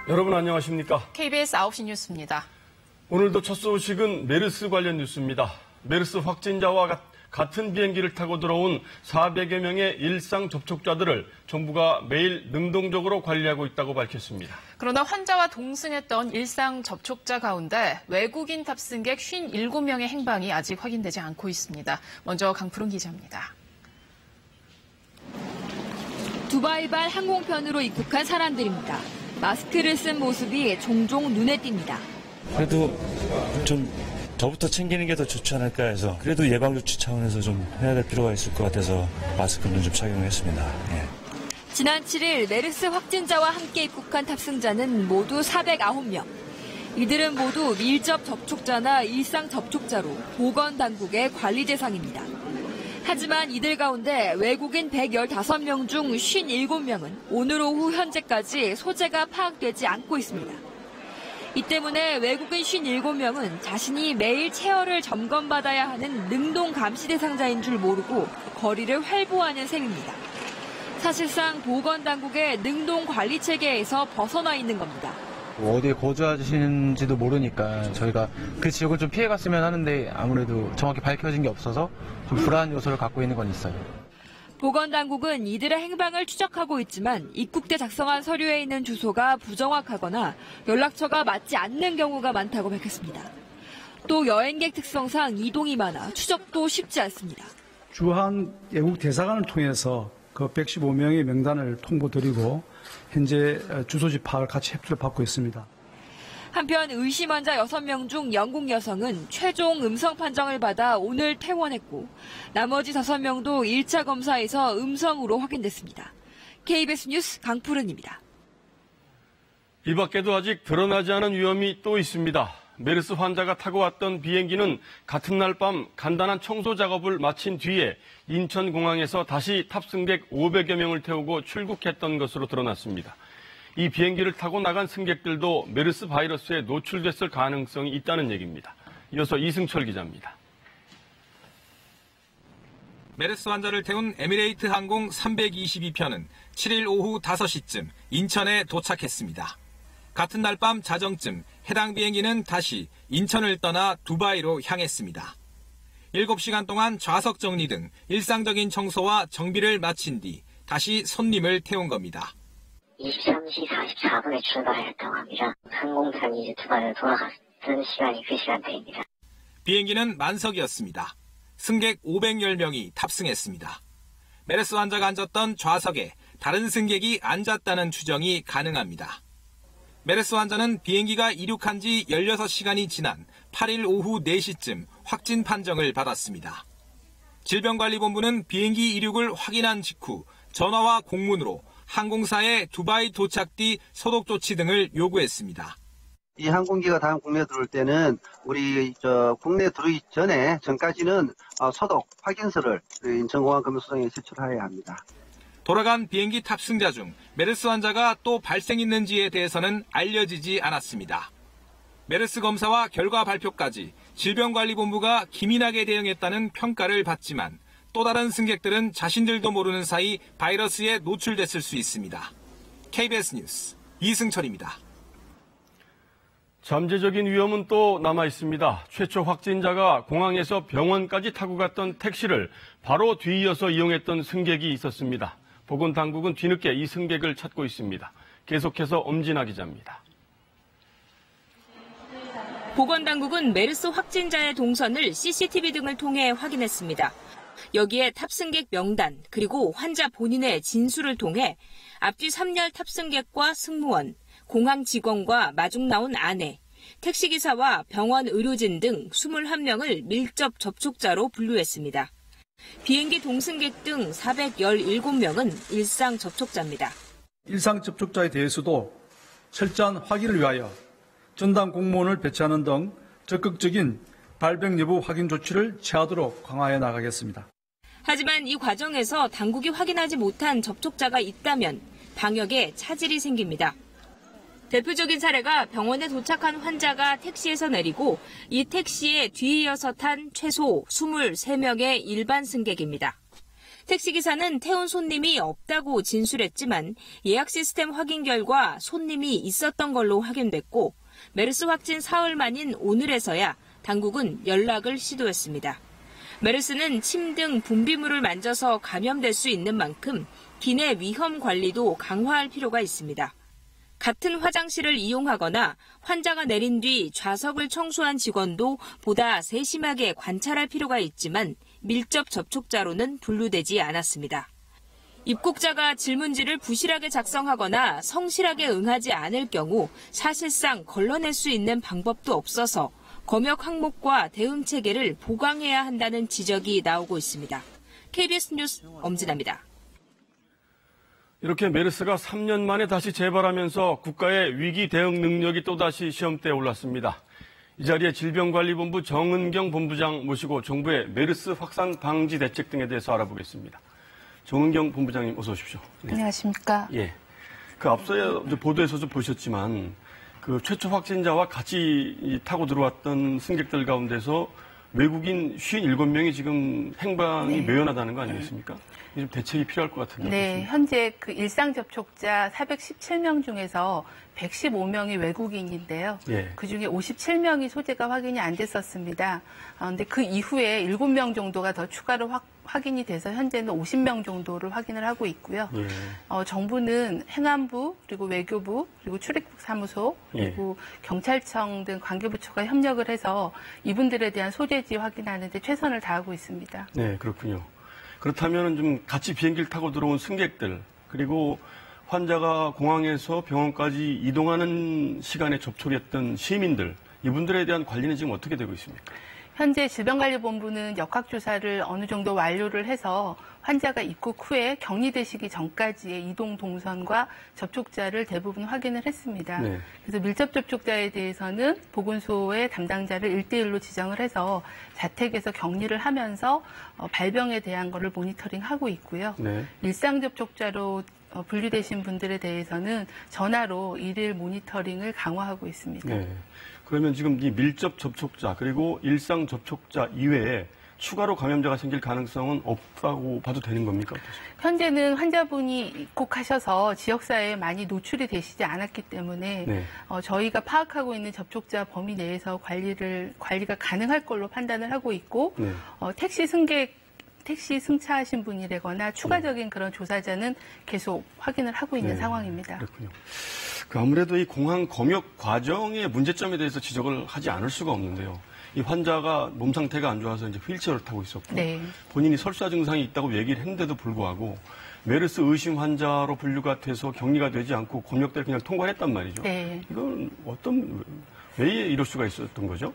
여러분 안녕하십니까? KBS 9시 뉴스입니다. 오늘도 첫 소식은 메르스 관련 뉴스입니다. 메르스 확진자와 같은 비행기를 타고 들어온 400여 명의 일상 접촉자들을 정부가 매일 능동적으로 관리하고 있다고 밝혔습니다. 그러나 환자와 동승했던 일상 접촉자 가운데 외국인 탑승객 57명의 행방이 아직 확인되지 않고 있습니다. 먼저 강푸른 기자입니다. 두바이발 항공편으로 입국한 사람들입니다. 마스크를 쓴 모습이 종종 눈에 띕니다. 그래도 좀 저부터 챙기는 게 더 좋지 않을까 해서 그래도 예방조치 차원에서 좀 해야 될 필요가 있을 것 같아서 마스크는 좀 착용했습니다. 예. 지난 7일 메르스 확진자와 함께 입국한 탑승자는 모두 409명. 이들은 모두 밀접 접촉자나 일상 접촉자로 보건당국의 관리 대상입니다. 하지만 이들 가운데 외국인 115명 중 57명은 오늘 오후 현재까지 소재가 파악되지 않고 있습니다. 이 때문에 외국인 57명은 자신이 매일 체열을 점검받아야 하는 능동 감시 대상자인 줄 모르고 거리를 활보하는 셈입니다. 사실상 보건당국의 능동 관리 체계에서 벗어나 있는 겁니다. 어디에 거주하시는지도 모르니까 저희가 그 지역을 좀 피해갔으면 하는데 아무래도 정확히 밝혀진 게 없어서 좀 불안 요소를 갖고 있는 건 있어요. 보건당국은 이들의 행방을 추적하고 있지만 입국 때 작성한 서류에 있는 주소가 부정확하거나 연락처가 맞지 않는 경우가 많다고 밝혔습니다. 또 여행객 특성상 이동이 많아 추적도 쉽지 않습니다. 주한 외국 대사관을 통해서 그 115명의 명단을 통보드리고 현재 주소지 파악을 같이 협조를 받고 있습니다. 한편 의심 환자 6명 중 영국 여성은 최종 음성 판정을 받아 오늘 퇴원했고 나머지 5명도 1차 검사에서 음성으로 확인됐습니다. KBS 뉴스 강푸른입니다. 이 밖에도 아직 드러나지 않은 위험이 또 있습니다. 메르스 환자가 타고 왔던 비행기는 같은 날 밤 간단한 청소 작업을 마친 뒤에 인천공항에서 다시 탑승객 500여 명을 태우고 출국했던 것으로 드러났습니다. 이 비행기를 타고 나간 승객들도 메르스 바이러스에 노출됐을 가능성이 있다는 얘기입니다. 이어서 이승철 기자입니다. 메르스 환자를 태운 에미레이트 항공 322편은 7일 오후 5시쯤 인천에 도착했습니다. 같은 날 밤 자정쯤 해당 비행기는 다시 인천을 떠나 두바이로 향했습니다. 7시간 동안 좌석 정리 등 일상적인 청소와 정비를 마친 뒤 다시 손님을 태운 겁니다. 23시 44분에 출발했다고 합니다. 항공편이 이제 두바이로 돌아갔던 시간이 그 시간대입니다. 비행기는 만석이었습니다. 승객 510명이 탑승했습니다. 메르스 환자가 앉았던 좌석에 다른 승객이 앉았다는 추정이 가능합니다. 메르스 환자는 비행기가 이륙한 지 16시간이 지난 8일 오후 4시쯤 확진 판정을 받았습니다. 질병관리본부는 비행기 이륙을 확인한 직후 전화와 공문으로 항공사에 두바이 도착 뒤 소독 조치 등을 요구했습니다. 이 항공기가 다음 국내에 들어올 때는 우리 국내에 들어오기 전까지는 소독 확인서를 인천공항 검역소장에 제출해야 합니다. 돌아간 비행기 탑승자 중 메르스 환자가 또 발생했는지에 대해서는 알려지지 않았습니다. 메르스 검사와 결과 발표까지 질병관리본부가 기민하게 대응했다는 평가를 받지만 또 다른 승객들은 자신들도 모르는 사이 바이러스에 노출됐을 수 있습니다. KBS 뉴스 이승철입니다. 잠재적인 위험은 또 남아 있습니다. 최초 확진자가 공항에서 병원까지 타고 갔던 택시를 바로 뒤이어서 이용했던 승객이 있었습니다. 보건당국은 뒤늦게 이 승객을 찾고 있습니다. 계속해서 엄진아 기자입니다. 보건당국은 메르스 확진자의 동선을 CCTV 등을 통해 확인했습니다. 여기에 탑승객 명단 그리고 환자 본인의 진술을 통해 앞뒤 3열 탑승객과 승무원, 공항 직원과 마중 나온 아내, 택시기사와 병원 의료진 등 21명을 밀접 접촉자로 분류했습니다. 비행기 동승객 등 417명은 일상 접촉자입니다. 일상 접촉자에 대해서도 철저한 확인을 위하여 전담 공무원을 배치하는 등 적극적인 발병 여부 확인 조치를 취하도록 강화해 나가겠습니다. 하지만 이 과정에서 당국이 확인하지 못한 접촉자가 있다면 방역에 차질이 생깁니다. 대표적인 사례가 병원에 도착한 환자가 택시에서 내리고 이 택시에 뒤이어서 탄 최소 23명의 일반 승객입니다. 택시기사는 태운 손님이 없다고 진술했지만 예약 시스템 확인 결과 손님이 있었던 걸로 확인됐고 메르스 확진 사흘 만인 오늘에서야 당국은 연락을 시도했습니다. 메르스는 침 등 분비물을 만져서 감염될 수 있는 만큼 기내 위험 관리도 강화할 필요가 있습니다. 같은 화장실을 이용하거나 환자가 내린 뒤 좌석을 청소한 직원도 보다 세심하게 관찰할 필요가 있지만 밀접 접촉자로는 분류되지 않았습니다. 입국자가 질문지를 부실하게 작성하거나 성실하게 응하지 않을 경우 사실상 걸러낼 수 있는 방법도 없어서 검역 항목과 대응 체계를 보강해야 한다는 지적이 나오고 있습니다. KBS 뉴스 엄진아입니다. 이렇게 메르스가 3년 만에 다시 재발하면서 국가의 위기 대응 능력이 또다시 시험대에 올랐습니다. 이 자리에 질병관리본부 정은경 본부장 모시고 정부의 메르스 확산 방지 대책 등에 대해서 알아보겠습니다. 정은경 본부장님 어서 오십시오. 네. 안녕하십니까. 예. 그 앞서 보도에서도 보셨지만 그 최초 확진자와 같이 타고 들어왔던 승객들 가운데서 외국인 57명이 지금 행방이 묘연하다는 거 아니겠습니까? 좀 대책이 필요할 것 같은데. 네, 현재 그 일상 접촉자 417명 중에서 115명이 외국인인데요. 예. 그중에 57명이 소재가 확인이 안 됐었습니다. 그런데 그 이후에 7명 정도가 더 추가로 확인이 돼서 현재는 50명 정도를 확인을 하고 있고요. 예. 정부는 행안부, 그리고 외교부, 그리고 출입국 사무소, 그리고 경찰청 등 관계부처가 협력을 해서 이분들에 대한 소재지 확인하는 데 최선을 다하고 있습니다. 네, 그렇군요. 그렇다면 좀 같이 비행기를 타고 들어온 승객들, 그리고 환자가 공항에서 병원까지 이동하는 시간에 접촉했던 시민들, 이분들에 대한 관리는 지금 어떻게 되고 있습니까? 현재 질병관리본부는 역학조사를 어느 정도 완료를 해서 환자가 입국 후에 격리되시기 전까지의 이동 동선과 접촉자를 대부분 확인을 했습니다. 네. 그래서 밀접 접촉자에 대해서는 보건소의 담당자를 1대1로 지정을 해서 자택에서 격리를 하면서 발병에 대한 것을 모니터링하고 있고요. 네. 일상 접촉자로 분류되신 분들에 대해서는 전화로 일일 모니터링을 강화하고 있습니다. 네. 그러면 지금 이 밀접 접촉자 그리고 일상 접촉자 이외에 추가로 감염자가 생길 가능성은 없다고 봐도 되는 겁니까? 현재는 환자분이 입국하셔서 지역사회에 많이 노출이 되시지 않았기 때문에 네. 저희가 파악하고 있는 접촉자 범위 내에서 관리가 가능할 걸로 판단을 하고 있고 네. 택시 승차하신 분이라거나 추가적인 그런 조사자는 계속 확인을 하고 있는 상황입니다. 그렇군요. 아무래도 이 공항 검역 과정의 문제점에 대해서 지적을 하지 않을 수가 없는데요. 이 환자가 몸 상태가 안 좋아서 이제 휠체어를 타고 있었고 네. 본인이 설사 증상이 있다고 얘기를 했는데도 불구하고 메르스 의심 환자로 분류가 돼서 격리가 되지 않고 검역대를 그냥 통과했단 말이죠. 네. 이건 왜 이럴 수가 있었던 거죠?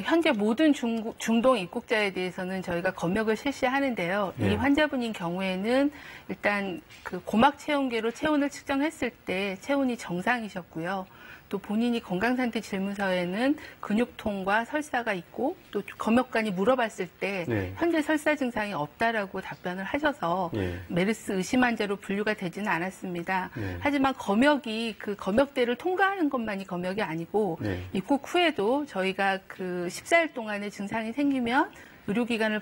현재 모든 중동 입국자에 대해서는 저희가 검역을 실시하는데요. 네. 이 환자분인 경우에는 일단 그 고막 체온계로 체온을 측정했을 때 체온이 정상이셨고요. 또 본인이 건강상태 질문서에는 근육통과 설사가 있고 또 검역관이 물어봤을 때 네. 현재 설사 증상이 없다라고 답변을 하셔서 네. 메르스 의심 환자로 분류가 되지는 않았습니다. 네. 하지만 검역이 그 검역대를 통과하는 것만이 검역이 아니고 네. 입국 후에도 저희가 그 14일 동안에 증상이 생기면 의료기관을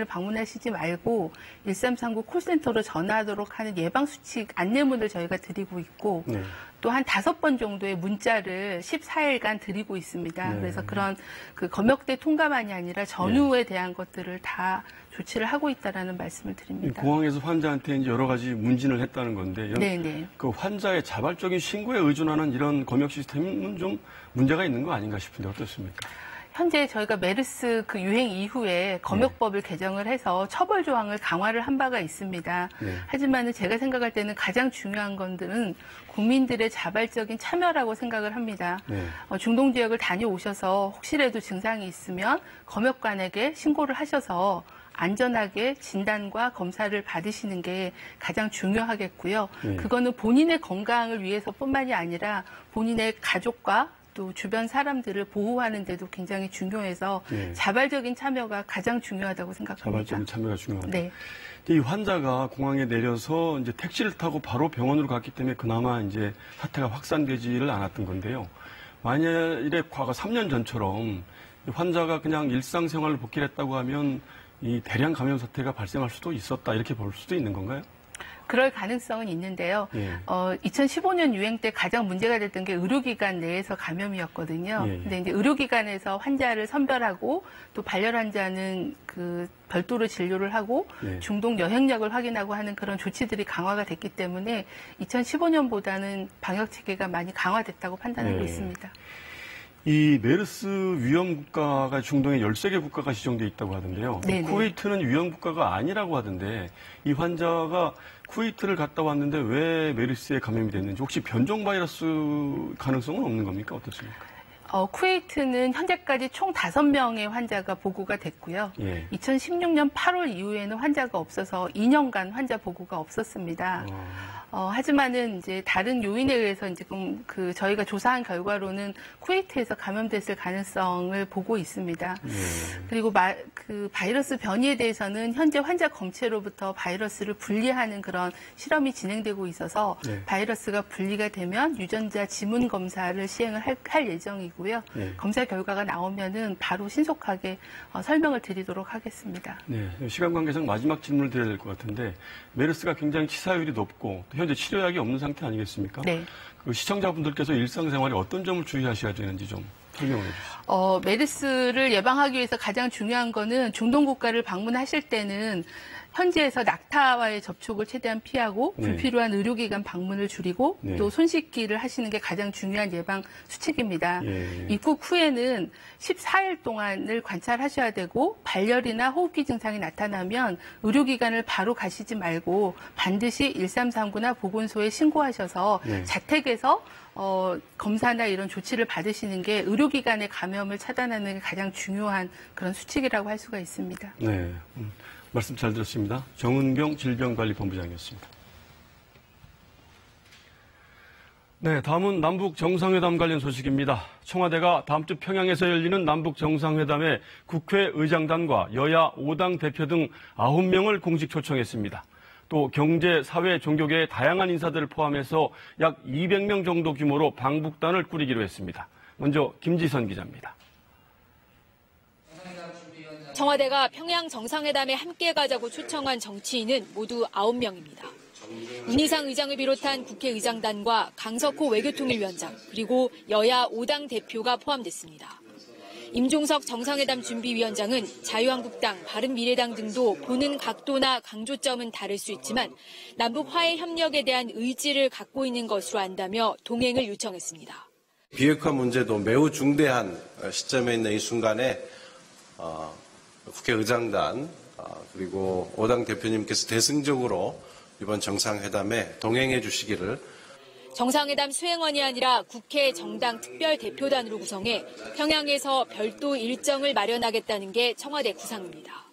방문하시지 말고 1339 콜센터로 전화하도록 하는 예방수칙 안내문을 저희가 드리고 있고 네. 또 한 5번 정도의 문자를 14일간 드리고 있습니다. 네. 그래서 그런 그 검역대 통과만이 아니라 전후에 대한 것들을 다 조치를 하고 있다라는 말씀을 드립니다. 공항에서 환자한테 이제 여러 가지 문진을 했다는 건데 이런 네네. 그 환자의 자발적인 신고에 의존하는 이런 검역 시스템은 좀 문제가 있는 거 아닌가 싶은데 어떻습니까? 현재 저희가 메르스 그 유행 이후에 검역법을 개정을 해서 처벌 조항을 강화를 한 바가 있습니다. 네. 하지만 제가 생각할 때는 가장 중요한 것들은 국민들의 자발적인 참여라고 생각을 합니다. 네. 중동 지역을 다녀오셔서 혹시라도 증상이 있으면 검역관에게 신고를 하셔서 안전하게 진단과 검사를 받으시는 게 가장 중요하겠고요. 네. 그거는 본인의 건강을 위해서뿐만이 아니라 본인의 가족과 또 주변 사람들을 보호하는 데도 굉장히 중요해서 네. 자발적인 참여가 가장 중요하다고 생각합니다. 자발적인 참여가 중요하다. 네. 이 환자가 공항에 내려서 이제 택시를 타고 바로 병원으로 갔기 때문에 그나마 이제 사태가 확산되지를 않았던 건데요. 만약에 과거 3년 전처럼 환자가 그냥 일상생활을 복귀를 했다고 하면 이 대량 감염 사태가 발생할 수도 있었다 이렇게 볼 수도 있는 건가요? 그럴 가능성은 있는데요. 예. 2015년 유행 때 가장 문제가 됐던 게 의료기관 내에서 감염이었거든요. 예. 근데 이제 의료기관에서 환자를 선별하고 또 발열 환자는 그 별도로 진료를 하고 예. 중동 여행력을 확인하고 하는 그런 조치들이 강화가 됐기 때문에 2015년보다는 방역 체계가 많이 강화됐다고 판단하고 예. 있습니다. 이 메르스 위험 국가가 중동에 13개 국가가 지정돼 있다고 하던데요. 네네. 쿠웨이트는 위험 국가가 아니라고 하던데 이 환자가 쿠웨이트를 갔다 왔는데 왜 메르스에 감염이 됐는지 혹시 변종 바이러스 가능성은 없는 겁니까? 어떻습니까? 쿠웨이트는 현재까지 총 5명의 환자가 보고가 됐고요. 예. 2016년 8월 이후에는 환자가 없어서 2년간 환자 보고가 없었습니다. 하지만은 이제 다른 요인에 의해서 이제 그 저희가 조사한 결과로는 쿠웨이트에서 감염됐을 가능성을 보고 있습니다. 그리고 그 바이러스 변이에 대해서는 현재 환자 검체로부터 바이러스를 분리하는 그런 실험이 진행되고 있어서 네. 바이러스가 분리가 되면 유전자 지문 검사를 시행을 할 예정이고요. 네. 검사 결과가 나오면은 바로 신속하게 설명을 드리도록 하겠습니다. 네, 시간 관계상 마지막 질문을 드려야 될 것 같은데 메르스가 굉장히 치사율이 높고 현재 치료약이 없는 상태 아니겠습니까? 네. 그 시청자분들께서 일상생활에 어떤 점을 주의하셔야 되는지 좀 설명을 해주시죠. 메르스를 예방하기 위해서 가장 중요한 거는 중동 국가를 방문하실 때는 현지에서 낙타와의 접촉을 최대한 피하고 네. 불필요한 의료기관 방문을 줄이고 네. 또 손 씻기를 하시는 게 가장 중요한 예방 수칙입니다. 예. 입국 후에는 14일 동안을 관찰하셔야 되고 발열이나 호흡기 증상이 나타나면 의료기관을 바로 가시지 말고 반드시 1339나 보건소에 신고하셔서 네. 자택에서 검사나 이런 조치를 받으시는 게 의료기관의 감염을 차단하는 게 가장 중요한 그런 수칙이라고 할 수가 있습니다. 네, 말씀 잘 들었습니다. 정은경 질병관리본부장이었습니다. 네, 다음은 남북 정상회담 관련 소식입니다. 청와대가 다음 주 평양에서 열리는 남북 정상회담에 국회의장단과 여야 5당 대표 등 9명을 공식 초청했습니다. 또 경제, 사회, 종교계의 다양한 인사들을 포함해서 약 200명 정도 규모로 방북단을 꾸리기로 했습니다. 먼저 김지선 기자입니다. 청와대가 평양 정상회담에 함께 가자고 초청한 정치인은 모두 9명입니다. 문희상 의장을 비롯한 국회의장단과 강석호 외교통일위원장 그리고 여야 5당 대표가 포함됐습니다. 임종석 정상회담 준비위원장은 자유한국당, 바른미래당 등도 보는 각도나 강조점은 다를 수 있지만 남북 화해 협력에 대한 의지를 갖고 있는 것으로 안다며 동행을 요청했습니다. 비핵화 문제도 매우 중대한 시점에 있는 이 순간에 국회의장단 그리고 5당 대표님께서 대승적으로 이번 정상회담에 동행해 주시기를. 정상회담 수행원이 아니라 국회 정당 특별대표단으로 구성해 평양에서 별도 일정을 마련하겠다는 게 청와대 구상입니다.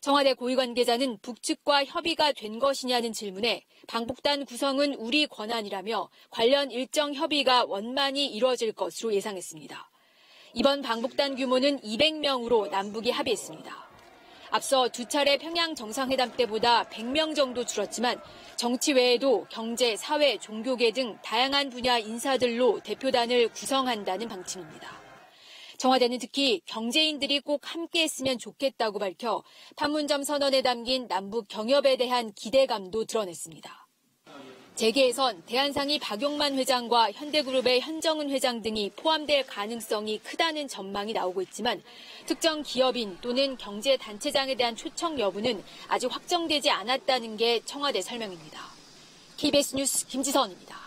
청와대 고위 관계자는 북측과 협의가 된 것이냐는 질문에 방북단 구성은 우리 권한이라며 관련 일정 협의가 원만히 이루어질 것으로 예상했습니다. 이번 방북단 규모는 200명으로 남북이 합의했습니다. 앞서 두 차례 평양 정상회담 때보다 100명 정도 줄었지만 정치 외에도 경제, 사회, 종교계 등 다양한 분야 인사들로 대표단을 구성한다는 방침입니다. 청와대는 특히 경제인들이 꼭 함께했으면 좋겠다고 밝혀 판문점 선언에 담긴 남북 경협에 대한 기대감도 드러냈습니다. 재계에선 대한상의 박용만 회장과 현대그룹의 현정은 회장 등이 포함될 가능성이 크다는 전망이 나오고 있지만 특정 기업인 또는 경제단체장에 대한 초청 여부는 아직 확정되지 않았다는 게 청와대 설명입니다. KBS 뉴스 김지선입니다.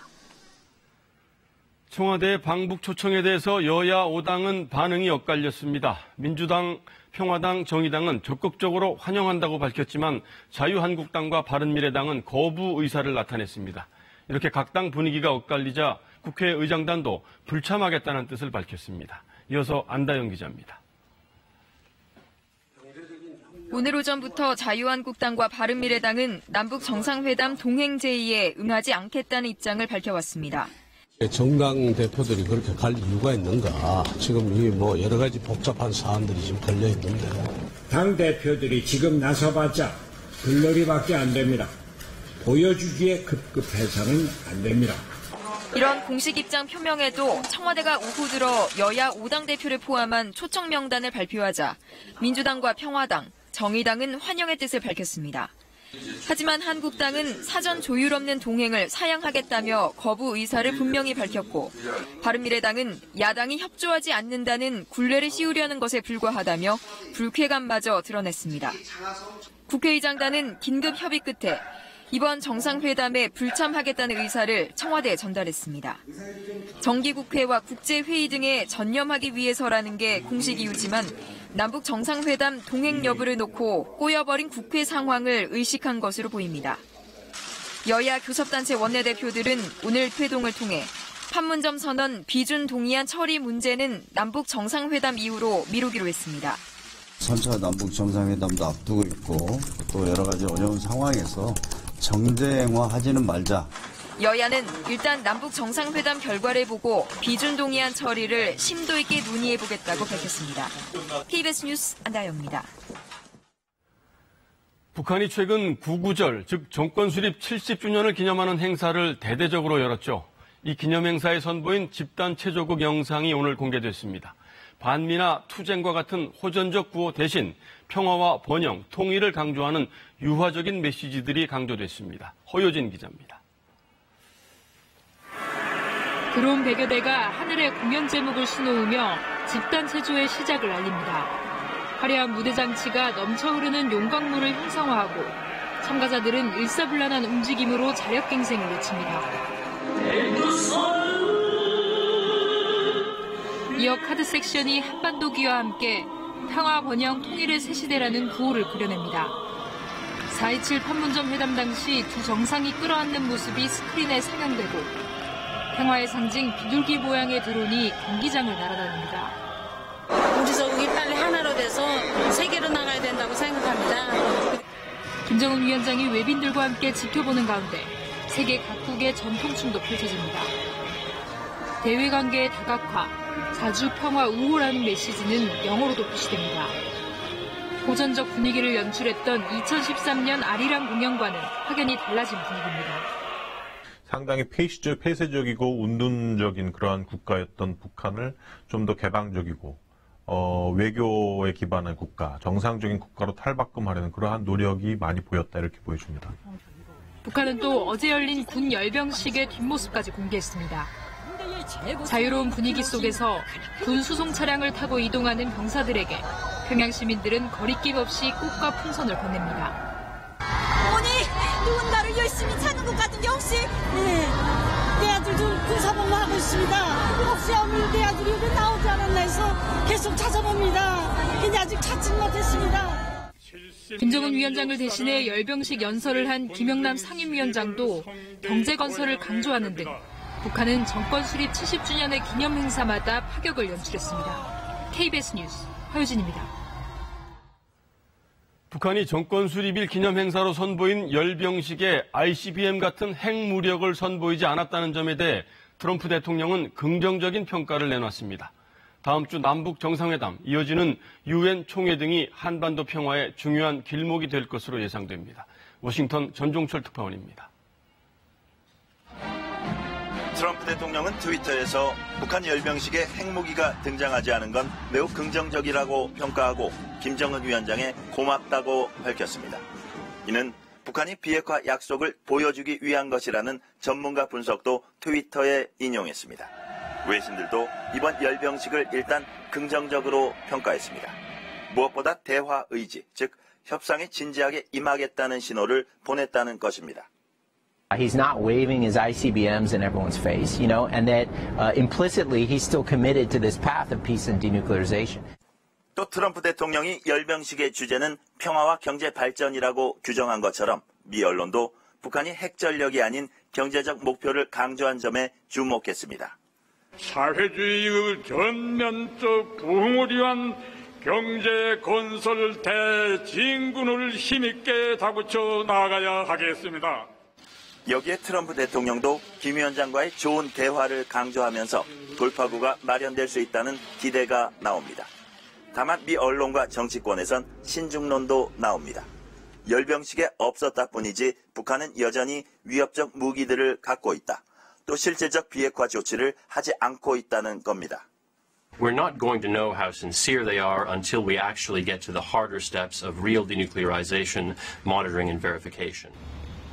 청와대 방북 초청에 대해서 여야 5당은 반응이 엇갈렸습니다. 민주당, 평화당, 정의당은 적극적으로 환영한다고 밝혔지만 자유한국당과 바른미래당은 거부 의사를 나타냈습니다. 이렇게 각 당 분위기가 엇갈리자 국회의장단도 불참하겠다는 뜻을 밝혔습니다. 이어서 안다영 기자입니다. 오늘 오전부터 자유한국당과 바른미래당은 남북 정상회담 동행 제의에 응하지 않겠다는 입장을 밝혀왔습니다. 정당 대표들이 그렇게 갈 이유가 있는가? 지금 이 여러 가지 복잡한 사안들이 지금 걸려 있는데. 당 대표들이 지금 나서봤자 글러리밖에 안 됩니다. 보여주기에 급급해서는 안 됩니다. 이런 공식 입장 표명에도 청와대가 오후 들어 여야 5당 대표를 포함한 초청 명단을 발표하자 민주당과 평화당, 정의당은 환영의 뜻을 밝혔습니다. 하지만 한국당은 사전 조율 없는 동행을 사양하겠다며 거부 의사를 분명히 밝혔고, 바른미래당은 야당이 협조하지 않는다는 굴레를 씌우려는 것에 불과하다며 불쾌감마저 드러냈습니다. 국회의장단은 긴급 협의 끝에 이번 정상회담에 불참하겠다는 의사를 청와대에 전달했습니다. 정기국회와 국제회의 등에 전념하기 위해서라는 게 공식 이유지만 남북 정상회담 동행 여부를 놓고 꼬여버린 국회 상황을 의식한 것으로 보입니다. 여야 교섭단체 원내대표들은 오늘 회동을 통해 판문점 선언 비준 동의안 처리 문제는 남북 정상회담 이후로 미루기로 했습니다. 3차 남북 정상회담도 앞두고 있고 또 여러 가지 어려운 상황에서 정쟁화하지는 말자. 여야는 일단 남북 정상회담 결과를 보고 비준 동의안 처리를 심도 있게 논의해보겠다고 밝혔습니다. KBS 뉴스 안다영입니다. 북한이 최근 구구절, 즉 정권 수립 70주년을 기념하는 행사를 대대적으로 열었죠. 이 기념 행사에 선보인 집단 체조국 영상이 오늘 공개됐습니다. 반미나 투쟁과 같은 호전적 구호 대신 평화와 번영, 통일을 강조하는 유화적인 메시지들이 강조됐습니다. 허효진 기자입니다. 드론 100여 대가 하늘에 공연 제목을 수놓으며 집단 체조의 시작을 알립니다. 화려한 무대 장치가 넘쳐 흐르는 용광로를 형상화하고 참가자들은 일사불란한 움직임으로 자력갱생을 외칩니다. 이어 카드 섹션이 한반도기와 함께 평화, 번영, 통일의 새 시대라는 구호를 그려냅니다. 4.27 판문점 회담 당시 두 정상이 끌어안는 모습이 스크린에 상영되고 평화의 상징 비둘기 모양의 드론이 경기장을 날아다닙니다. 우리 조국이 빨리 하나로 돼서 세계로 나가야 된다고 생각합니다. 김정은 위원장이 외빈들과 함께 지켜보는 가운데 세계 각국의 전통춤도 펼쳐집니다. 대외관계의 다각화, 자주 평화 우호라는 메시지는 영어로도 표시됩니다. 고전적 분위기를 연출했던 2013년 아리랑 공연과는 확연히 달라진 분위기입니다. 상당히 폐쇄적이고 운둔적인 그러한 국가였던 북한을 좀 더 개방적이고 외교에 기반한 국가, 정상적인 국가로 탈바꿈하려는 그러한 노력이 많이 보였다 이렇게 보여줍니다. 북한은 또 어제 열린 군 열병식의 뒷모습까지 공개했습니다. 자유로운 분위기 속에서 군 수송 차량을 타고 이동하는 병사들에게 평양 시민들은 거리낌 없이 꽃과 풍선을 건넵니다. 어머니, 누군가를 열심히 찾는 것 같은데 혹시 내 아들 좀 군사복무 하고 있습니다. 혹시 어머니 내 아들이 여기 나오지 않았나 해서 계속 찾아봅니다. 근데 아직 찾지 못했습니다. 김정은 위원장을 대신해 열병식 연설을 한 김영남 상임위원장도 경제 건설을 강조하는 등 북한은 정권 수립 70주년의 기념 행사마다 파격을 연출했습니다. KBS 뉴스 허유진입니다. 북한이 정권 수립일 기념 행사로 선보인 열병식에 ICBM 같은 핵무력을 선보이지 않았다는 점에 대해 트럼프 대통령은 긍정적인 평가를 내놨습니다. 다음 주 남북 정상회담, 이어지는 UN 총회 등이 한반도 평화의 중요한 길목이 될 것으로 예상됩니다. 워싱턴 전종철 특파원입니다. 트럼프 대통령은 트위터에서 북한 열병식에 핵무기가 등장하지 않은 건 매우 긍정적이라고 평가하고 김정은 위원장에 고맙다고 밝혔습니다. 이는 북한이 비핵화 약속을 보여주기 위한 것이라는 전문가 분석도 트위터에 인용했습니다. 외신들도 이번 열병식을 일단 긍정적으로 평가했습니다. 무엇보다 대화 의지, 즉 협상에 진지하게 임하겠다는 신호를 보냈다는 것입니다. He's not waving his ICBMs in everyone's face, and that implicitly he's still committed to this path of peace and denuclearization. 또 트럼프 대통령이 열병식의 주제는 평화와 경제 발전이라고 규정한 것처럼 미 언론도 북한이 핵전력이 아닌 경제적 목표를 강조한 점에 주목했습니다. 사회주의의 전면적 부흥을 위한 경제 건설 대진군을 힘있게 다붙여 나가야 하겠습니다. 여기에 트럼프 대통령도 김 위원장과의 좋은 대화를 강조하면서 돌파구가 마련될 수 있다는 기대가 나옵니다. 다만 미 언론과 정치권에선 신중론도 나옵니다. 열병식에 없었다 뿐이지 북한은 여전히 위협적 무기들을 갖고 있다. 또 실질적 비핵화 조치를 하지 않고 있다는 겁니다. We're not going to know how sincere they are until we actually get to the harder steps of real denuclearization, monitoring and verification.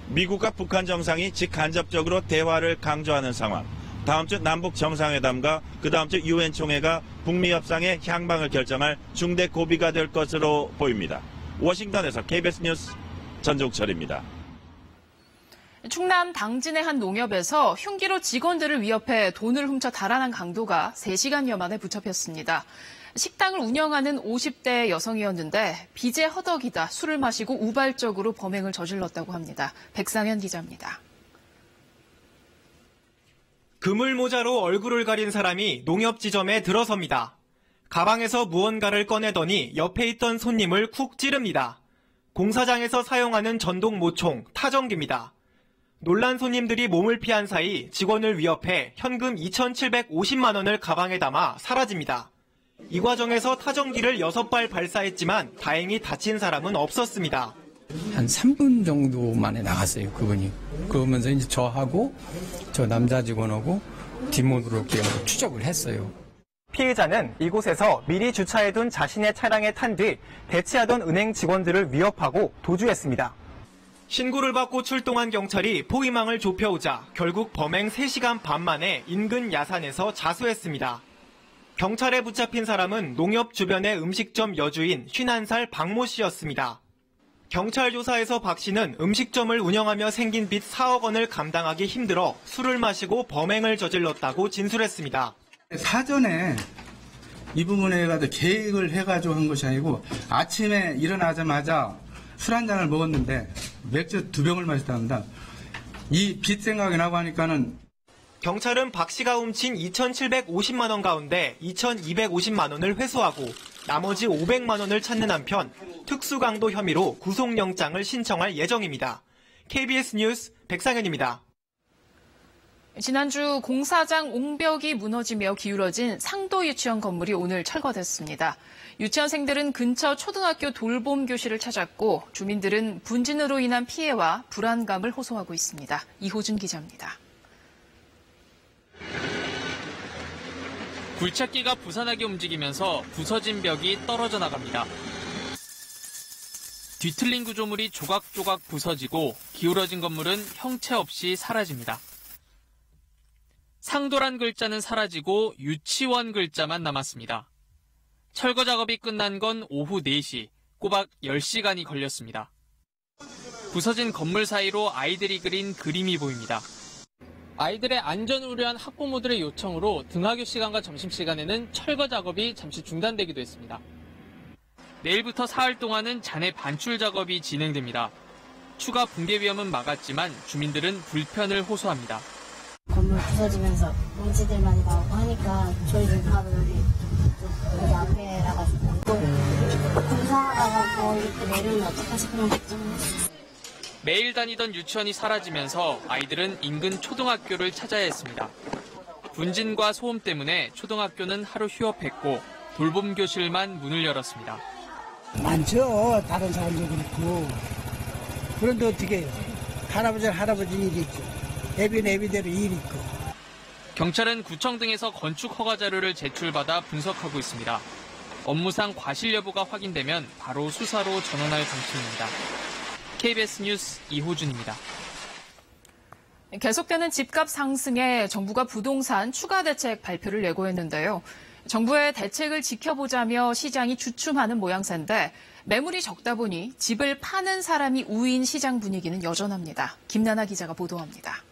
미국과 북한 정상이 직간접적으로 대화를 강조하는 상황. 다음 주 남북 정상회담과 그 다음 주 UN 총회가 북미 협상의 향방을 결정할 중대 고비가 될 것으로 보입니다. 워싱턴에서 KBS 뉴스 전종철입니다. 충남 당진의 한 농협에서 흉기로 직원들을 위협해 돈을 훔쳐 달아난 강도가 3시간여 만에 붙잡혔습니다. 식당을 운영하는 50대 여성이었는데 빚에 허덕이다 술을 마시고 우발적으로 범행을 저질렀다고 합니다. 백상현 기자입니다. 그물모자로 얼굴을 가린 사람이 농협 지점에 들어섭니다. 가방에서 무언가를 꺼내더니 옆에 있던 손님을 쿡 찌릅니다. 공사장에서 사용하는 전동 모총, 타정기입니다. 놀란 손님들이 몸을 피한 사이 직원을 위협해 현금 2,750만 원을 가방에 담아 사라집니다. 이 과정에서 타정기를 6발 발사했지만 다행히 다친 사람은 없었습니다. 한 3분 정도 만에 나갔어요, 그분이. 그러면서 이제 저하고 저 남자 직원하고 뒷문으로 이렇게 추적을 했어요. 피해자는 이곳에서 미리 주차해둔 자신의 차량에 탄 뒤 대치하던 은행 직원들을 위협하고 도주했습니다. 신고를 받고 출동한 경찰이 포위망을 좁혀오자 결국 범행 3시간 반 만에 인근 야산에서 자수했습니다. 경찰에 붙잡힌 사람은 농협 주변의 음식점 여주인 51살 박모 씨였습니다. 경찰 조사에서 박 씨는 음식점을 운영하며 생긴 빚 4억 원을 감당하기 힘들어 술을 마시고 범행을 저질렀다고 진술했습니다. 사전에 이 부분에 가지고 계획을 해가지고 한 것이 아니고 아침에 일어나자마자 술 한 잔을 먹었는데 맥주 2병을 마셨답니다. 이 빚 생각이 나고 하니까는 경찰은 박 씨가 훔친 2,750만 원 가운데 2,250만 원을 회수하고 나머지 500만 원을 찾는 한편 특수강도 혐의로 구속영장을 신청할 예정입니다. KBS 뉴스 백상현입니다. 지난주 공사장 옹벽이 무너지며 기울어진 상도 유치원 건물이 오늘 철거됐습니다. 유치원생들은 근처 초등학교 돌봄 교실을 찾았고 주민들은 분진으로 인한 피해와 불안감을 호소하고 있습니다. 이호준 기자입니다. 굴착기가 부산하게 움직이면서 부서진 벽이 떨어져 나갑니다. 뒤틀린 구조물이 조각조각 부서지고 기울어진 건물은 형체 없이 사라집니다. 상도란 글자는 사라지고 유치원 글자만 남았습니다. 철거 작업이 끝난 건 오후 4시, 꼬박 10시간이 걸렸습니다. 부서진 건물 사이로 아이들이 그린 그림이 보입니다. 아이들의 안전을 우려한 학부모들의 요청으로 등하교 시간과 점심시간에는 철거 작업이 잠시 중단되기도 했습니다. 내일부터 사흘 동안은 잔해 반출 작업이 진행됩니다. 추가 붕괴 위험은 막았지만 주민들은 불편을 호소합니다. 건물 부서지면서 먼지들만 나오고 하니까 저희들 바로 여기 앞에 나가지고 공사하다가 이렇게 내리면 어떡하지 그런 걱정을 했었어요. 매일 다니던 유치원이 사라지면서 아이들은 인근 초등학교를 찾아야 했습니다. 분진과 소음 때문에 초등학교는 하루 휴업했고 돌봄 교실만 문을 열었습니다. 많죠. 다른 사람도 그렇고. 그런데 어떻게 해요? 할아버지 일이 있죠. 애비대로 일이 있고. 경찰은 구청 등에서 건축 허가 자료를 제출받아 분석하고 있습니다. 업무상 과실 여부가 확인되면 바로 수사로 전환할 방침입니다. KBS 뉴스 이호준입니다. 계속되는 집값 상승에 정부가 부동산 추가 대책 발표를 예고했는데요. 정부의 대책을 지켜보자며 시장이 주춤하는 모양새인데 매물이 적다 보니 집을 파는 사람이 우인 시장 분위기는 여전합니다. 김나나 기자가 보도합니다.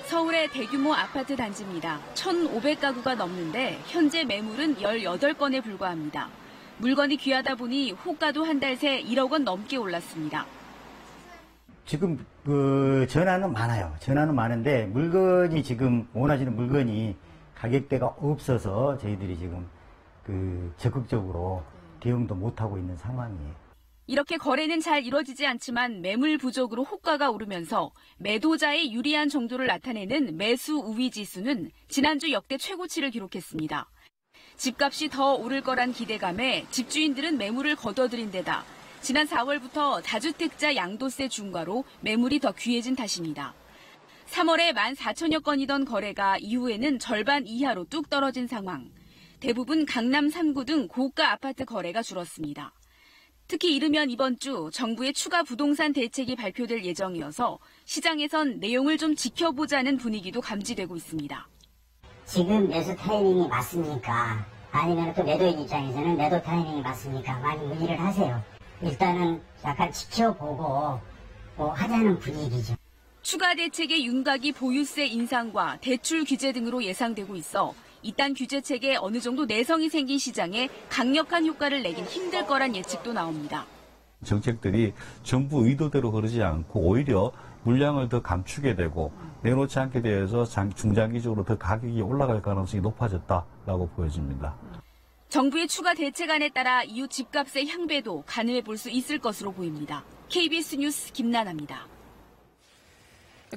서울의 대규모 아파트 단지입니다. 1,500가구가 넘는데 현재 매물은 18건에 불과합니다. 물건이 귀하다 보니 호가도 한 달 새 1억 원 넘게 올랐습니다. 지금 전화는 많아요. 전화는 많은데 물건이 지금 원하시는 물건이 가격대가 없어서 저희들이 지금 적극적으로 대응도 못하고 있는 상황이에요. 이렇게 거래는 잘 이뤄지지 않지만 매물 부족으로 호가가 오르면서 매도자의 유리한 정도를 나타내는 매수 우위 지수는 지난주 역대 최고치를 기록했습니다. 집값이 더 오를 거란 기대감에 집주인들은 매물을 거둬들인 데다 지난 4월부터 다주택자 양도세 중과로 매물이 더 귀해진 탓입니다. 3월에 14,000여 건이던 거래가 이후에는 절반 이하로 뚝 떨어진 상황. 대부분 강남 3구 등 고가 아파트 거래가 줄었습니다. 특히 이르면 이번 주 정부의 추가 부동산 대책이 발표될 예정이어서 시장에선 내용을 좀 지켜보자는 분위기도 감지되고 있습니다. 지금 매수 타이밍이 맞습니까? 아니면 또 매도인 입장에서는 매도 타이밍이 맞습니까? 많이 문의를 하세요. 일단은 약간 지켜보고 하자는 분위기죠. 추가 대책의 윤곽이 보유세 인상과 대출 규제 등으로 예상되고 있어 이딴 규제책에 어느 정도 내성이 생긴 시장에 강력한 효과를 내긴 힘들 거란 예측도 나옵니다. 정책들이 정부 의도대로 흐르지 않고 오히려 물량을 더 감추게 되고 내놓지 않게 되어서 중장기적으로 더 가격이 올라갈 가능성이 높아졌다라고 보여집니다. 정부의 추가 대책안에 따라 이후 집값의 향배도 가늠해 볼 수 있을 것으로 보입니다. KBS 뉴스 김나나입니다.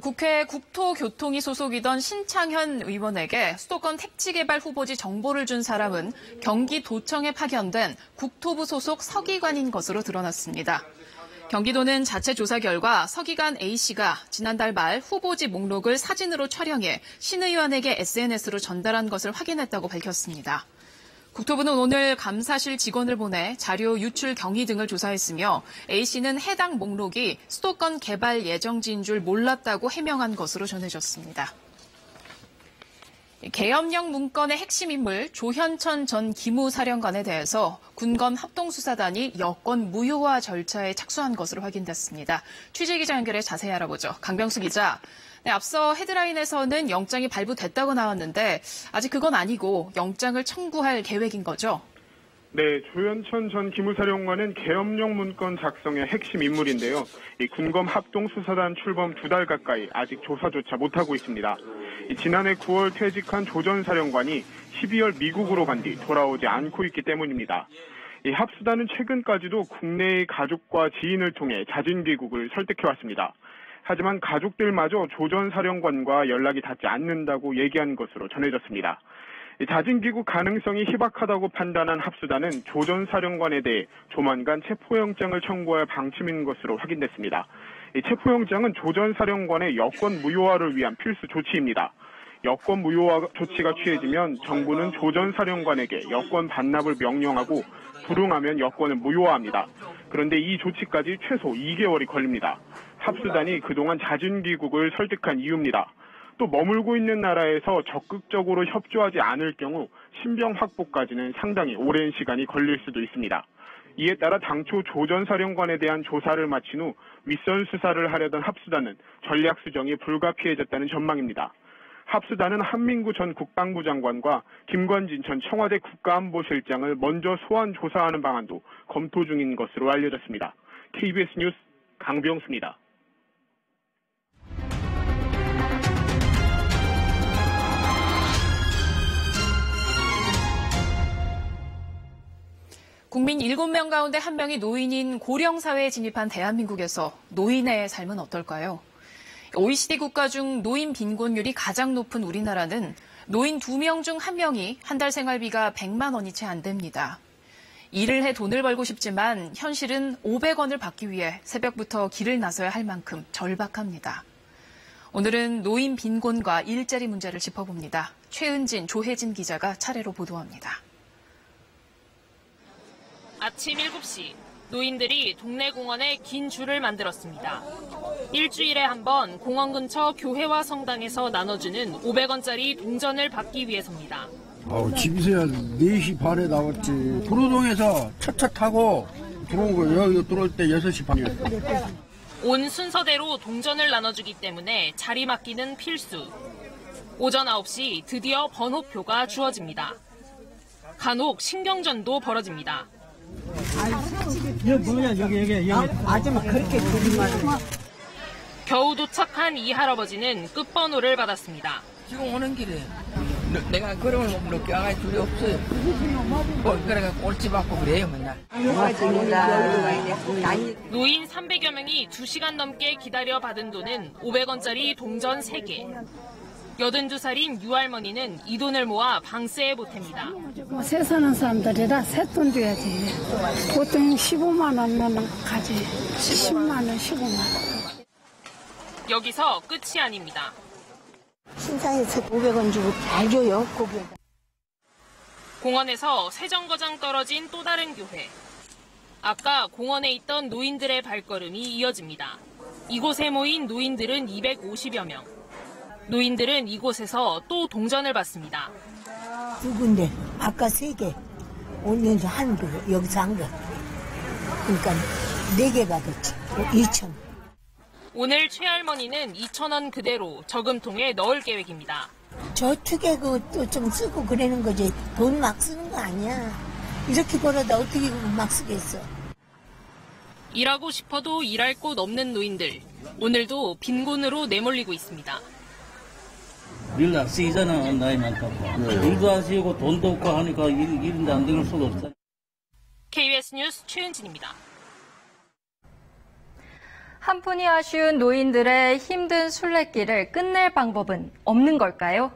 국회 국토교통위 소속이던 신창현 의원에게 수도권 택지개발 후보지 정보를 준 사람은 경기도청에 파견된 국토부 소속 서기관인 것으로 드러났습니다. 경기도는 자체 조사 결과 서기관 A씨가 지난달 말 후보지 목록을 사진으로 촬영해 신 의원에게 SNS로 전달한 것을 확인했다고 밝혔습니다. 국토부는 오늘 감사실 직원을 보내 자료 유출 경위 등을 조사했으며 A씨는 해당 목록이 수도권 개발 예정지인 줄 몰랐다고 해명한 것으로 전해졌습니다. 계엄령 문건의 핵심 인물 조현천 전 기무사령관에 대해서 군검 합동수사단이 여권 무효화 절차에 착수한 것으로 확인됐습니다. 취재기자 연결해 자세히 알아보죠. 강병수 기자. 네, 앞서 헤드라인에서는 영장이 발부됐다고 나왔는데 아직 그건 아니고 영장을 청구할 계획인 거죠? 네, 조현천 전 기무사령관은 계엄령 문건 작성의 핵심 인물인데요. 이 군검 합동수사단 출범 2달 가까이 아직 조사조차 못하고 있습니다. 지난해 9월 퇴직한 조 전 사령관이 12월 미국으로 간 뒤 돌아오지 않고 있기 때문입니다. 이 합수단은 최근까지도 국내의 가족과 지인을 통해 자진 귀국을 설득해왔습니다. 하지만 가족들마저 조 전 사령관과 연락이 닿지 않는다고 얘기한 것으로 전해졌습니다. 자진 귀국 가능성이 희박하다고 판단한 합수단은 조 전 사령관에 대해 조만간 체포영장을 청구할 방침인 것으로 확인됐습니다. 체포영장은 조 전 사령관의 여권 무효화를 위한 필수 조치입니다. 여권 무효화 조치가 취해지면 정부는 조 전 사령관에게 여권 반납을 명령하고 불응하면 여권을 무효화합니다. 그런데 이 조치까지 최소 2개월이 걸립니다. 합수단이 그동안 자진 귀국을 설득한 이유입니다. 또 머물고 있는 나라에서 적극적으로 협조하지 않을 경우 신병 확보까지는 상당히 오랜 시간이 걸릴 수도 있습니다. 이에 따라 당초 조 전 사령관에 대한 조사를 마친 후 윗선 수사를 하려던 합수단은 전략 수정이 불가피해졌다는 전망입니다. 합수단은 한민구 전 국방부 장관과 김관진 전 청와대 국가안보실장을 먼저 소환 조사하는 방안도 검토 중인 것으로 알려졌습니다. KBS 뉴스 강병수입니다. 국민 7명 가운데 1명이 노인인 고령사회에 진입한 대한민국에서 노인의 삶은 어떨까요? OECD 국가 중 노인 빈곤율이 가장 높은 우리나라는 노인 2명 중 1명이 한 달 생활비가 100만 원이 채 안 됩니다. 일을 해 돈을 벌고 싶지만 현실은 500원을 받기 위해 새벽부터 길을 나서야 할 만큼 절박합니다. 오늘은 노인 빈곤과 일자리 문제를 짚어봅니다. 최은진, 조혜진 기자가 차례로 보도합니다. 아침 7시, 노인들이 동네 공원에 긴 줄을 만들었습니다. 일주일에 한 번 공원 근처 교회와 성당에서 나눠주는 500원짜리 동전을 받기 위해서입니다. 집에서야 4시 반에 나왔지. 구로동에서 차차 타고 들어온 거예요. 여기 들어올 때 6시 반이었어요. 온 순서대로 동전을 나눠주기 때문에 자리 맡기는 필수. 오전 9시 드디어 번호표가 주어집니다. 간혹 신경전도 벌어집니다. 여기 뭐냐, 여기. 아줌마 그렇게 거짓말을. 겨우 도착한 이 할아버지는 끝번호를 받았습니다. 지금 오는 길에 내가 그런 걸 늦게 와가지고 둘이 없어요. 그래가 꼴찌 받고 그래요, 맨날. 노인 300여 명이 2시간 넘게 기다려 받은 돈은 500원짜리 동전 3개. 82살인 유할머니는 이 돈을 모아 방세에 보탭니다. 새 사는 사람들이라 새돈 줘야지. 보통 15만 원만 가지. 10만 원, 15만 원. 여기서 끝이 아닙니다. 신사에서 500원 주고 잘 줘요, 고기에다. 공원에서 세정거장 떨어진 또 다른 교회. 아까 공원에 있던 노인들의 발걸음이 이어집니다. 이곳에 모인 노인들은 250여 명. 노인들은 이곳에서 또 동전을 받습니다. 2군데, 아까 3개, 오면서 한 거, 여기서 한 거. 그러니까 4개 받았지, 2,000. 오늘 최할머니는 2,000원 그대로 저금통에 넣을 계획입니다. 저축에 그것도 좀 쓰고 그러는 거지. 돈 막 쓰는 거 아니야. 이렇게 벌어다 어떻게 막 쓰겠어. 일하고 싶어도 일할 곳 없는 노인들. 오늘도 빈곤으로 내몰리고 있습니다. 일 안 쓰이잖아, 나이 많다고. 일도 안 쓰이고 돈도 없고 하니까 일인데 안 되는 수가 없다. KBS 뉴스 최은진입니다. 한 푼이 아쉬운 노인들의 힘든 순례길을 끝낼 방법은 없는 걸까요?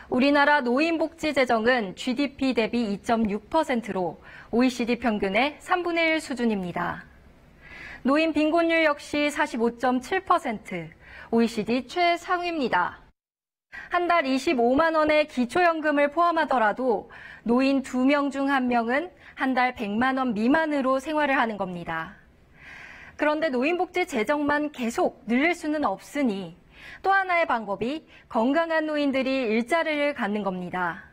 우리나라 노인복지 재정은 GDP 대비 2.6%로 OECD 평균의 3분의 1 수준입니다. 노인 빈곤율 역시 45.7%, OECD 최상위입니다. 한 달 25만 원의 기초연금을 포함하더라도 노인 2명 중 1명은 한 달 100만 원 미만으로 생활을 하는 겁니다. 그런데 노인복지 재정만 계속 늘릴 수는 없으니 또 하나의 방법이 건강한 노인들이 일자리를 갖는 겁니다.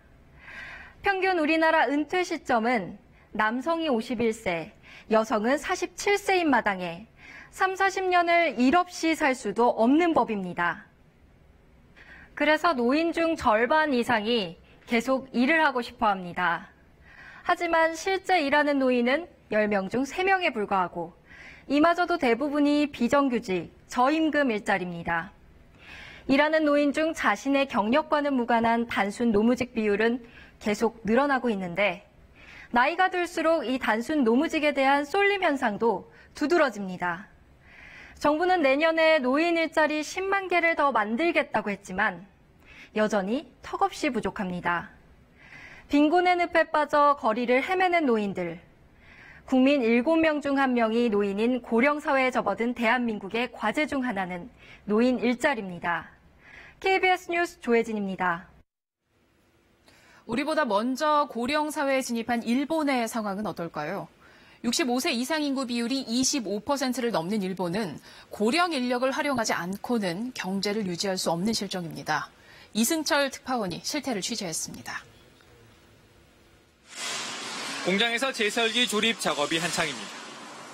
평균 우리나라 은퇴 시점은 남성이 51세, 여성은 47세인 마당에 3, 40년을 일 없이 살 수도 없는 법입니다. 그래서 노인 중 절반 이상이 계속 일을 하고 싶어 합니다. 하지만 실제 일하는 노인은 10명 중 3명에 불과하고 이마저도 대부분이 비정규직, 저임금 일자리입니다. 일하는 노인 중 자신의 경력과는 무관한 단순 노무직 비율은 계속 늘어나고 있는데 나이가 들수록 이 단순 노무직에 대한 쏠림 현상도 두드러집니다. 정부는 내년에 노인 일자리 10만 개를 더 만들겠다고 했지만 여전히 턱없이 부족합니다. 빈곤의 늪에 빠져 거리를 헤매는 노인들. 국민 7명 중 1명이 노인인 고령사회에 접어든 대한민국의 과제 중 하나는 노인 일자리입니다. KBS 뉴스 조혜진입니다. 우리보다 먼저 고령사회에 진입한 일본의 상황은 어떨까요? 65세 이상 인구 비율이 25%를 넘는 일본은 고령 인력을 활용하지 않고는 경제를 유지할 수 없는 실정입니다. 이승철 특파원이 실태를 취재했습니다. 공장에서 제설기 조립 작업이 한창입니다.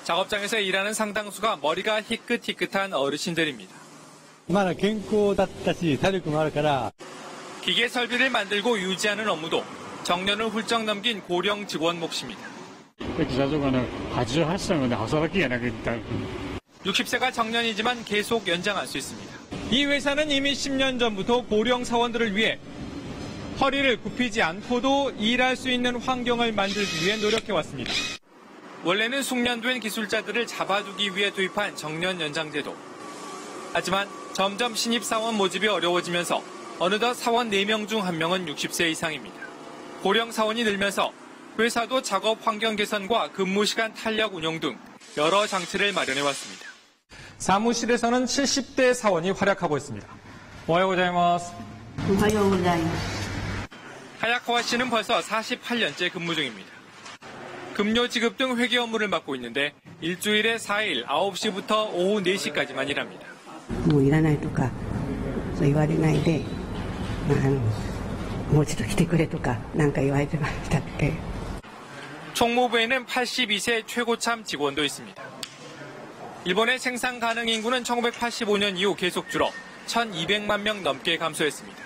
작업장에서 일하는 상당수가 머리가 희끗희끗한 어르신들입니다. 기계 설비를 만들고 유지하는 업무도 정년을 훌쩍 넘긴 고령 직원 몫입니다. 60세가 정년이지만 계속 연장할 수 있습니다. 이 회사는 이미 10년 전부터 고령 사원들을 위해 허리를 굽히지 않고도 일할 수 있는 환경을 만들기 위해 노력해왔습니다. 원래는 숙련된 기술자들을 잡아두기 위해 도입한 정년 연장제도. 하지만 점점 신입사원 모집이 어려워지면서 어느덧 사원 4명 중 1명은 60세 이상입니다. 고령 사원이 늘면서 회사도 작업 환경 개선과 근무 시간 탄력 운영 등 여러 장치를 마련해왔습니다. 사무실에서는 70대 사원이 활약하고 있습니다. 오하요고자이마스. 하야카와 씨는 벌써 48년째 근무 중입니다. 급료 지급 등 회계 업무를 맡고 있는데 일주일에 4일 9시부터 오후 4시까지만 일합니다. 총무부에는 82세 최고참 직원도 있습니다. 일본의 생산 가능 인구는 1985년 이후 계속 줄어 1,200만 명 넘게 감소했습니다.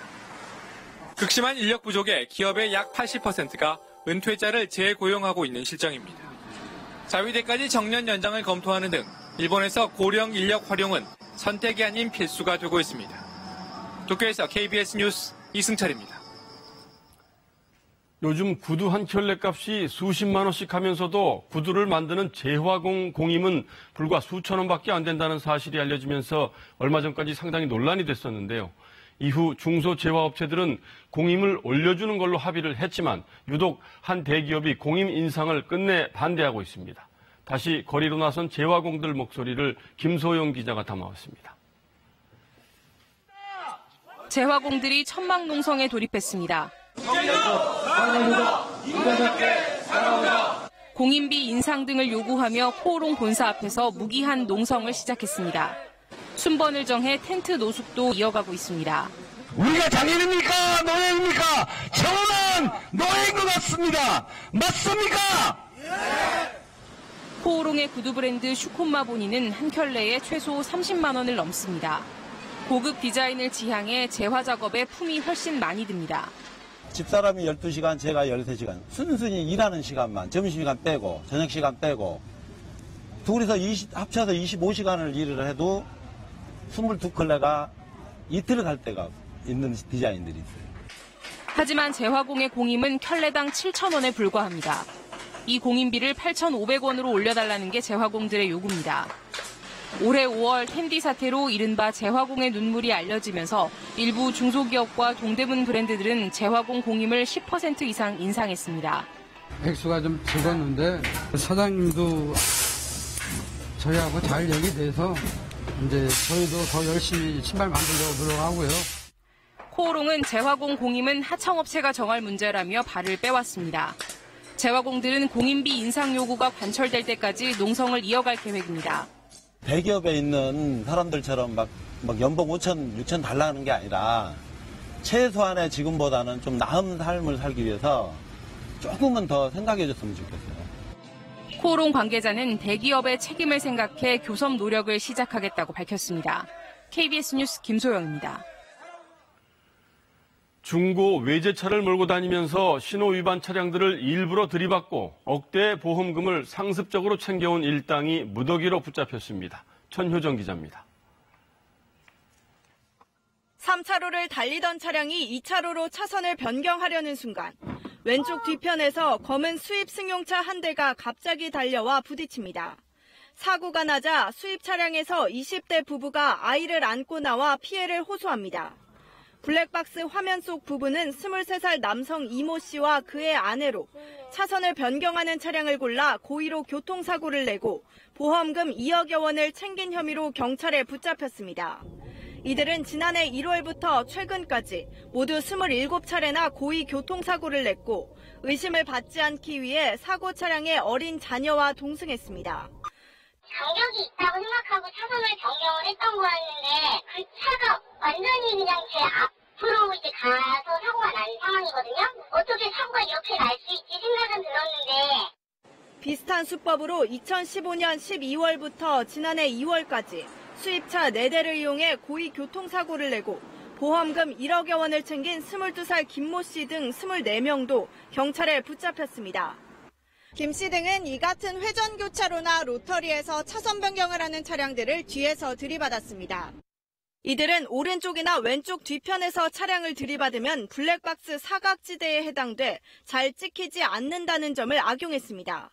극심한 인력 부족에 기업의 약 80%가 은퇴자를 재고용하고 있는 실정입니다. 자위대까지 정년 연장을 검토하는 등 일본에서 고령 인력 활용은 선택이 아닌 필수가 되고 있습니다. 도쿄에서 KBS 뉴스 이승철입니다. 요즘 구두 한 켤레 값이 수십만 원씩 하면서도 구두를 만드는 재화공 공임은 불과 수천 원밖에 안 된다는 사실이 알려지면서 얼마 전까지 상당히 논란이 됐었는데요. 이후 중소재화업체들은 공임을 올려주는 걸로 합의를 했지만 유독 한 대기업이 공임 인상을 끝내 반대하고 있습니다. 다시 거리로 나선 재화공들 목소리를 김소영 기자가 담아왔습니다. 재화공들이 천막 농성에 돌입했습니다. 공인비 인상 등을 요구하며 코오롱 본사 앞에서 무기한 농성을 시작했습니다. 순번을 정해 텐트 노숙도 이어가고 있습니다. 우리가 장인입니까? 노예입니까? 저는 노예인 것 같습니다. 맞습니까? 코오롱의 구두 브랜드 슈콘마 보니는 한 켤레에 최소 30만 원을 넘습니다. 고급 디자인을 지향해 재화 작업에 품이 훨씬 많이 듭니다. 집사람이 12시간, 제가 13시간. 순순히 일하는 시간만, 점심시간 빼고, 저녁시간 빼고, 둘이서 합쳐서 25시간을 일을 해도 22컬레가 이틀 갈 때가 있는 디자인들이 있어요. 하지만 재화공의 공임은 켤레당 7,000원에 불과합니다. 이 공임비를 8,500원으로 올려달라는 게 재화공들의 요구입니다. 올해 5월 텐디 사태로 이른바 재화공의 눈물이 알려지면서 일부 중소기업과 동대문 브랜드들은 재화공 공임을 10% 이상 인상했습니다. 액수가 좀 적었는데 사장님도 저희하고 잘 얘기돼서 이제 저희도 더 열심히 신발 만들려고 노력하고요. 코오롱은 재화공 공임은 하청업체가 정할 문제라며 발을 빼왔습니다. 재화공들은 공임비 인상 요구가 관철될 때까지 농성을 이어갈 계획입니다. 대기업에 있는 사람들처럼 막 연봉 5천, 6천 달라는 게 아니라 최소한의 지금보다는 좀 나은 삶을 살기 위해서 조금은 더 생각해 줬으면 좋겠어요. 코오롱 관계자는 대기업의 책임을 생각해 교섭 노력을 시작하겠다고 밝혔습니다. KBS 뉴스 김소영입니다. 중고 외제차를 몰고 다니면서 신호 위반 차량들을 일부러 들이받고 억대의 보험금을 상습적으로 챙겨온 일당이 무더기로 붙잡혔습니다. 천효정 기자입니다. 3차로를 달리던 차량이 2차로로 차선을 변경하려는 순간 왼쪽 뒤편에서 검은 수입 승용차 한 대가 갑자기 달려와 부딪힙니다. 사고가 나자 수입 차량에서 20대 부부가 아이를 안고 나와 피해를 호소합니다. 블랙박스 화면 속 부부는 23살 남성 이모 씨와 그의 아내로 차선을 변경하는 차량을 골라 고의로 교통사고를 내고 보험금 2억여 원을 챙긴 혐의로 경찰에 붙잡혔습니다. 이들은 지난해 1월부터 최근까지 모두 27차례나 고의 교통사고를 냈고 의심을 받지 않기 위해 사고 차량에 어린 자녀와 동승했습니다. 간격이 있다고 생각하고 차선을 변경을 했던 거였는데 그 차가 완전히 그냥 제 앞으로 이제 가서 사고가 난 상황이거든요. 어떻게 사고가 이렇게 날 수 있지 생각은 들었는데. 비슷한 수법으로 2015년 12월부터 지난해 2월까지 수입차 4대를 이용해 고의 교통사고를 내고 보험금 1억여 원을 챙긴 22살 김모 씨 등 24명도 경찰에 붙잡혔습니다. 김 씨 등은 이 같은 회전교차로나 로터리에서 차선 변경을 하는 차량들을 뒤에서 들이받았습니다. 이들은 오른쪽이나 왼쪽 뒤편에서 차량을 들이받으면 블랙박스 사각지대에 해당돼 잘 찍히지 않는다는 점을 악용했습니다.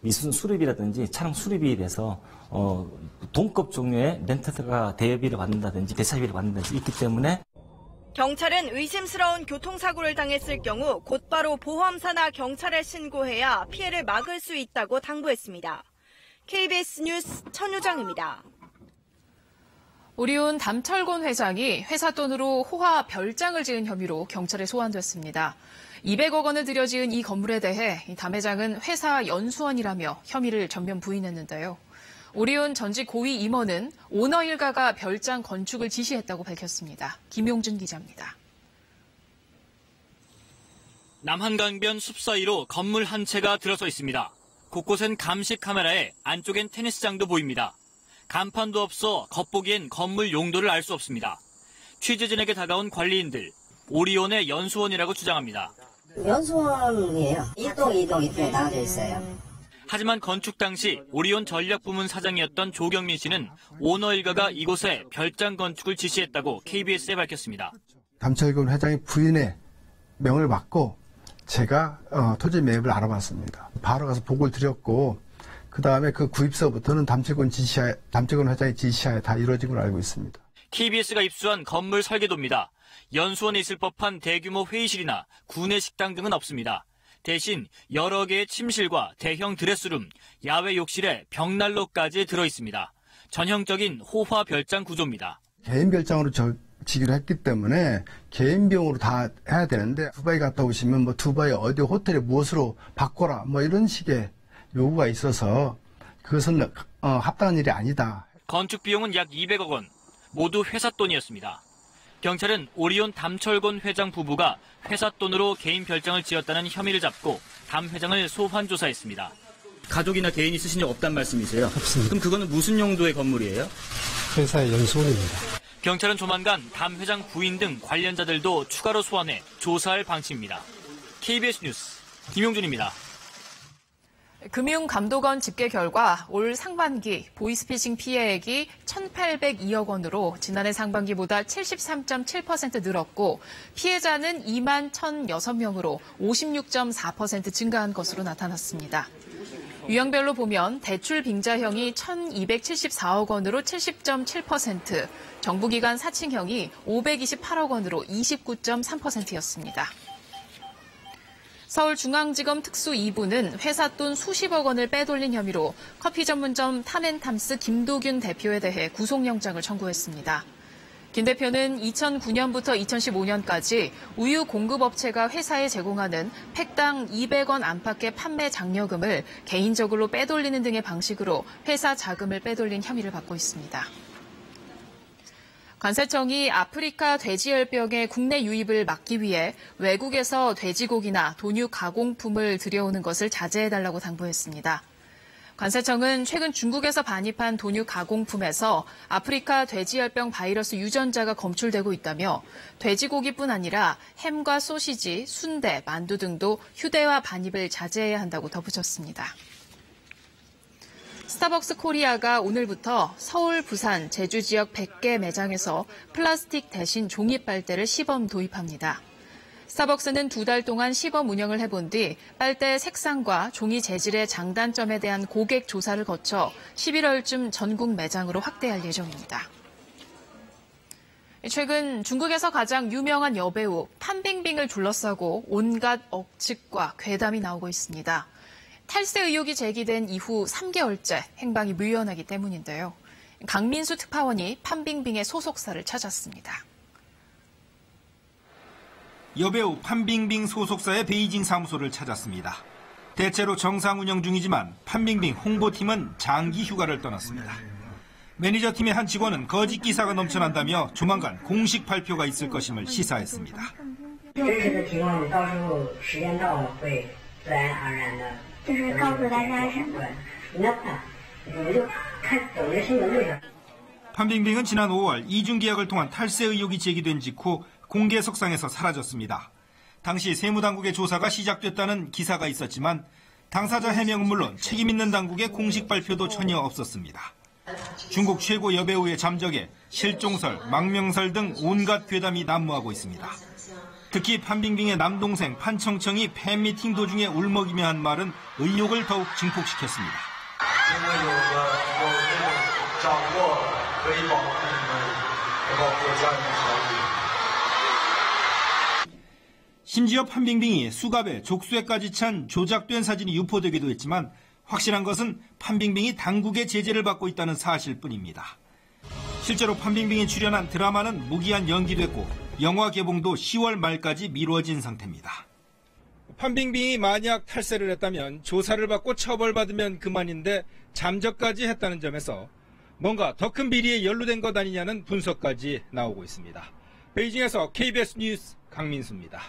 미순 수리비라든지 차량 수리비에 대해서 동급 종류의 렌트가 대여비를 받는다든지 대차비를 받는다든지 있기 때문에 경찰은 의심스러운 교통사고를 당했을 경우 곧바로 보험사나 경찰에 신고해야 피해를 막을 수 있다고 당부했습니다. KBS 뉴스 천유정입니다. 오리온 담철곤 회장이 회사 돈으로 호화 별장을 지은 혐의로 경찰에 소환됐습니다. 200억 원을 들여 지은 이 건물에 대해 담 회장은 회사 연수원이라며 혐의를 전면 부인했는데요. 오리온 전직 고위 임원은 오너 일가가 별장 건축을 지시했다고 밝혔습니다. 김용준 기자입니다. 남한강변 숲 사이로 건물 한 채가 들어서 있습니다. 곳곳엔 감시 카메라에 안쪽엔 테니스장도 보입니다. 간판도 없어 겉보기엔 건물 용도를 알 수 없습니다. 취재진에게 다가온 관리인들, 오리온의 연수원이라고 주장합니다. 연수원이에요. 1동, 2동 이렇게 나눠져 있어요. 하지만 건축 당시 오리온 전략부문 사장이었던 조경민 씨는 오너 일가가 이곳에 별장 건축을 지시했다고 KBS에 밝혔습니다. 담철곤 회장의 부인의 명을 받고 제가 토지 매입을 알아봤습니다. 바로 가서 보고를 드렸고 그 다음에 그 구입서부터는 담철곤 회장의 지시하에 다 이루어진 걸로 알고 있습니다. KBS가 입수한 건물 설계도입니다. 연수원에 있을 법한 대규모 회의실이나 구내 식당 등은 없습니다. 대신 여러 개의 침실과 대형 드레스룸, 야외 욕실에 벽난로까지 들어있습니다. 전형적인 호화 별장 구조입니다. 개인 별장으로 지기로 했기 때문에 개인 비용으로 다 해야 되는데 두바이 갔다 오시면 뭐 두바이 어디 호텔에 무엇으로 바꿔라 뭐 이런 식의 요구가 있어서 그것은 합당한 일이 아니다. 건축 비용은 약 200억 원, 모두 회사 돈이었습니다. 경찰은 오리온 담철곤 회장 부부가 회사 돈으로 개인 별장을 지었다는 혐의를 잡고 담 회장을 소환 조사했습니다. 가족이나 개인이 쓰신 적 없단 말씀이세요? 없습니다. 그럼 그거는 무슨 용도의 건물이에요? 회사의 연수원입니다. 경찰은 조만간 담 회장 부인 등 관련자들도 추가로 소환해 조사할 방침입니다. KBS 뉴스 김용준입니다. 금융감독원 집계 결과 올 상반기 보이스피싱 피해액이 1,802억 원으로 지난해 상반기보다 73.7% 늘었고 피해자는 2만 1,006명으로 56.4% 증가한 것으로 나타났습니다. 유형별로 보면 대출 빙자형이 1,274억 원으로 70.7%, 정부기관 사칭형이 528억 원으로 29.3%였습니다. 서울중앙지검 특수 2부는 회사 돈 수십억 원을 빼돌린 혐의로 커피 전문점 탐앤탐스 김도균 대표에 대해 구속영장을 청구했습니다. 김 대표는 2009년부터 2015년까지 우유 공급업체가 회사에 제공하는 팩당 200원 안팎의 판매 장려금을 개인적으로 빼돌리는 등의 방식으로 회사 자금을 빼돌린 혐의를 받고 있습니다. 관세청이 아프리카 돼지열병의 국내 유입을 막기 위해 외국에서 돼지고기나 돈육 가공품을 들여오는 것을 자제해달라고 당부했습니다. 관세청은 최근 중국에서 반입한 돈육 가공품에서 아프리카 돼지열병 바이러스 유전자가 검출되고 있다며 돼지고기뿐 아니라 햄과 소시지, 순대, 만두 등도 휴대와 반입을 자제해야 한다고 덧붙였습니다. 스타벅스 코리아가 오늘부터 서울, 부산, 제주 지역 100개 매장에서 플라스틱 대신 종이 빨대를 시범 도입합니다. 스타벅스는 2달 동안 시범 운영을 해본 뒤 빨대 색상과 종이 재질의 장단점에 대한 고객 조사를 거쳐 11월쯤 전국 매장으로 확대할 예정입니다. 최근 중국에서 가장 유명한 여배우 판빙빙을 둘러싸고 온갖 억측과 괴담이 나오고 있습니다. 탈세 의혹이 제기된 이후 3개월째 행방이 묘연하기 때문인데요. 강민수 특파원이 판빙빙의 소속사를 찾았습니다. 여배우 판빙빙 소속사의 베이징 사무소를 찾았습니다. 대체로 정상 운영 중이지만 판빙빙 홍보팀은 장기 휴가를 떠났습니다. 매니저팀의 한 직원은 거짓 기사가 넘쳐난다며 조만간 공식 발표가 있을 것임을 시사했습니다. 판빙빙은 지난 5월 이중계약을 통한 탈세 의혹이 제기된 직후 공개석상에서 사라졌습니다. 당시 세무당국의 조사가 시작됐다는 기사가 있었지만 당사자 해명은 물론 책임 있는 당국의 공식 발표도 전혀 없었습니다. 중국 최고 여배우의 잠적에 실종설, 망명설 등 온갖 괴담이 난무하고 있습니다. 특히 판빙빙의 남동생 판청청이 팬미팅 도중에 울먹이며 한 말은 의혹을 더욱 증폭시켰습니다. 심지어 판빙빙이 수갑에 족쇄까지 찬 조작된 사진이 유포되기도 했지만 확실한 것은 판빙빙이 당국의 제재를 받고 있다는 사실뿐입니다. 실제로 판빙빙이 출연한 드라마는 무기한 연기됐고 영화 개봉도 10월 말까지 미뤄진 상태입니다. 판빙빙이 만약 탈세를 했다면 조사를 받고 처벌받으면 그만인데 잠적까지 했다는 점에서 뭔가 더 큰 비리에 연루된 것 아니냐는 분석까지 나오고 있습니다. 베이징에서 KBS 뉴스 강민수입니다.